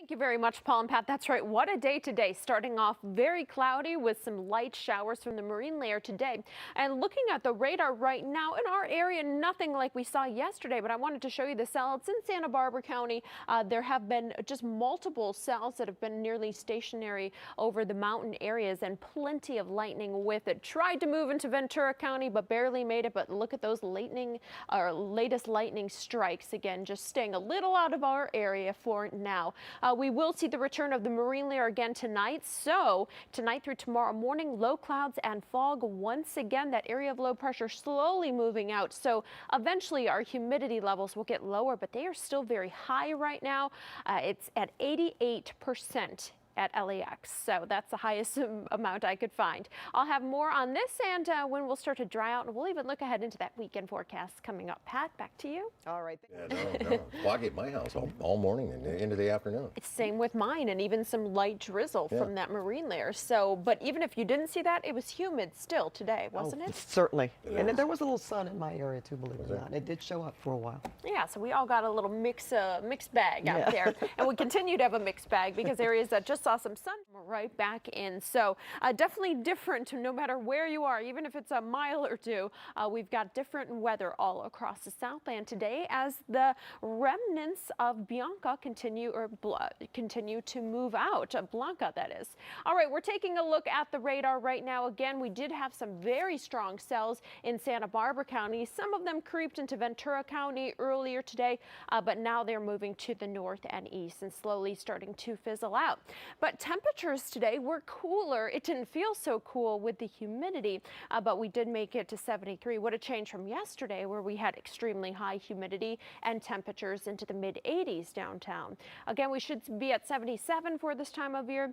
Thank you very much, Paul and Pat. That's right. What a day today. Starting off very cloudy with some light showers from the marine layer today. And looking at the radar right now in our area, nothing like we saw yesterday, but I wanted to show you the cell. It's in Santa Barbara County. There have been just multiple cells that have been nearly stationary over the mountain areas and plenty of lightning with it. Tried to move into Ventura County, but barely made it. But look at those latest lightning strikes. Again, just staying a little out of our area for now. We will see the return of the marine layer again tonight. So tonight through tomorrow morning, low clouds and fog once again. That area of low pressure slowly moving out. So eventually our humidity levels will get lower, but they are still very high right now. It's at 88% at LAX. So that's the highest amount I could find. I'll have more on this and when we'll start to dry out, and we'll even look ahead into that weekend forecast coming up. Pat, back to you. All right. Yeah, no. Foggy at my house all morning and into the afternoon. It's same with mine, and even some light drizzle from that marine layer. So, but even if you didn't see that, it was humid still today, wasn't it? Certainly. And there was a little sun in my area too, believe it or not. It did show up for a while. Yeah, so we all got a little mixed bag out there. And we continue to have a mixed bag because areas that just saw some sun right back in. So definitely different no matter where you are, even if it's a mile or two. We've got different weather all across the Southland today as the remnants of Bianca continue to move out. Blanca, that is. All right, we're taking a look at the radar right now. Again, we did have some very strong cells in Santa Barbara County. Some of them creeped into Ventura County earlier today, but now they're moving to the north and east and slowly starting to fizzle out. But temperatures today were cooler. It didn't feel so cool with the humidity, but we did make it to 73. What a change from yesterday where we had extremely high humidity and temperatures into the mid 80s downtown. Again, we should be at 77 for this time of year.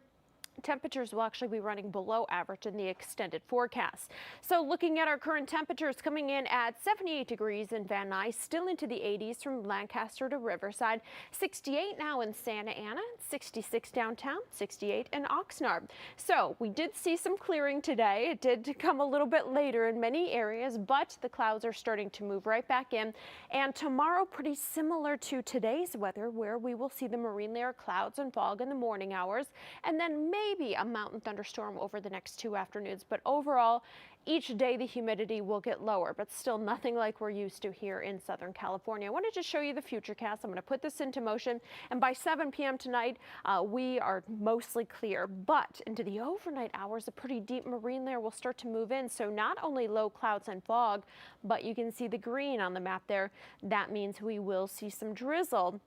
Temperatures will actually be running below average in the extended forecast. So looking at our current temperatures coming in at 78 degrees in Van Nuys, still into the 80s from Lancaster to Riverside, 68 now in Santa Ana, 66 downtown, 68 in Oxnard. So we did see some clearing today. It did come a little bit later in many areas, but the clouds are starting to move right back in. And tomorrow, pretty similar to today's weather, where we will see the marine layer clouds and fog in the morning hours, and then maybe a mountain thunderstorm over the next 2 afternoons. But overall, each day the humidity will get lower, but still nothing like we're used to here in Southern California. I wanted to show you the futurecast. I'm going to put this into motion, and by 7 p.m. tonight, we are mostly clear. But into the overnight hours, a pretty deep marine layer will start to move in. So not only low clouds and fog, but you can see the green on the map there. That means we will see some drizzle,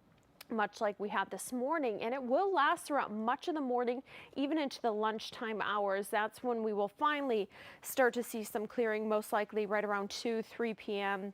much like we had this morning, and it will last throughout much of the morning, even into the lunchtime hours. That's when we will finally start to see some clearing, most likely right around 2-3 p.m.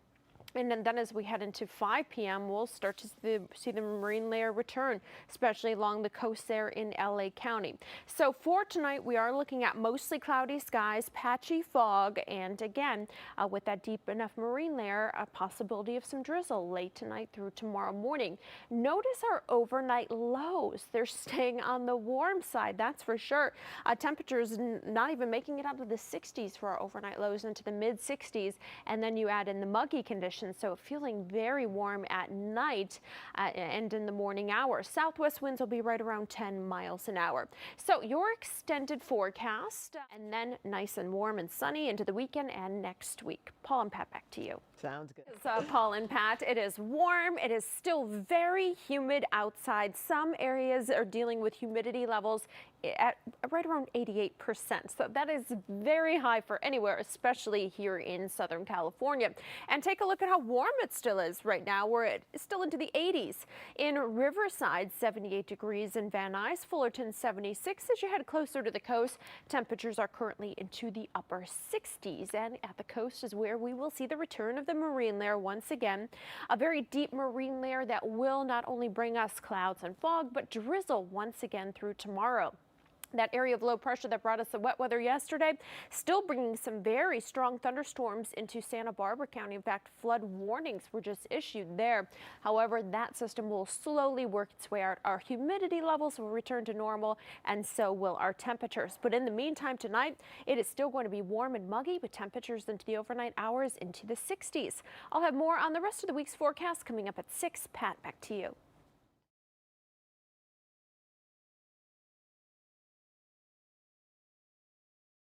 And then as we head into 5 p.m., we'll start to see the marine layer return, especially along the coast there in LA County. So for tonight, we are looking at mostly cloudy skies, patchy fog, and again, with that deep enough marine layer, a possibility of some drizzle late tonight through tomorrow morning. Notice our overnight lows. They're staying on the warm side, that's for sure. Temperatures not even making it up to the 60s for our overnight lows, into the mid 60s, and then you add in the muggy conditions. So feeling very warm at night and in the morning hours. Southwest winds will be right around 10 miles an hour. So your extended forecast, and then nice and warm and sunny into the weekend and next week. Paul and Pat, back to you. Sounds good. Paul and Pat, it is warm. It is still very humid outside. Some areas are dealing with humidity levels at right around 88%. So that is very high for anywhere, especially here in Southern California. And take a look at how warm it still is right now. We're still into the 80s. In Riverside, 78 degrees. In Van Nuys, Fullerton, 76. As you head closer to the coast, temperatures are currently into the upper 60s. And at the coast is where we will see the return of the marine layer once again. A very deep marine layer that will not only bring us clouds and fog, but drizzle once again through tomorrow. That area of low pressure that brought us the wet weather yesterday, still bringing some very strong thunderstorms into Santa Barbara County. In fact, flood warnings were just issued there. However, that system will slowly work its way out. Our humidity levels will return to normal, and so will our temperatures. But in the meantime, tonight, it is still going to be warm and muggy with temperatures into the overnight hours into the 60s. I'll have more on the rest of the week's forecast coming up at 6. Pat, back to you.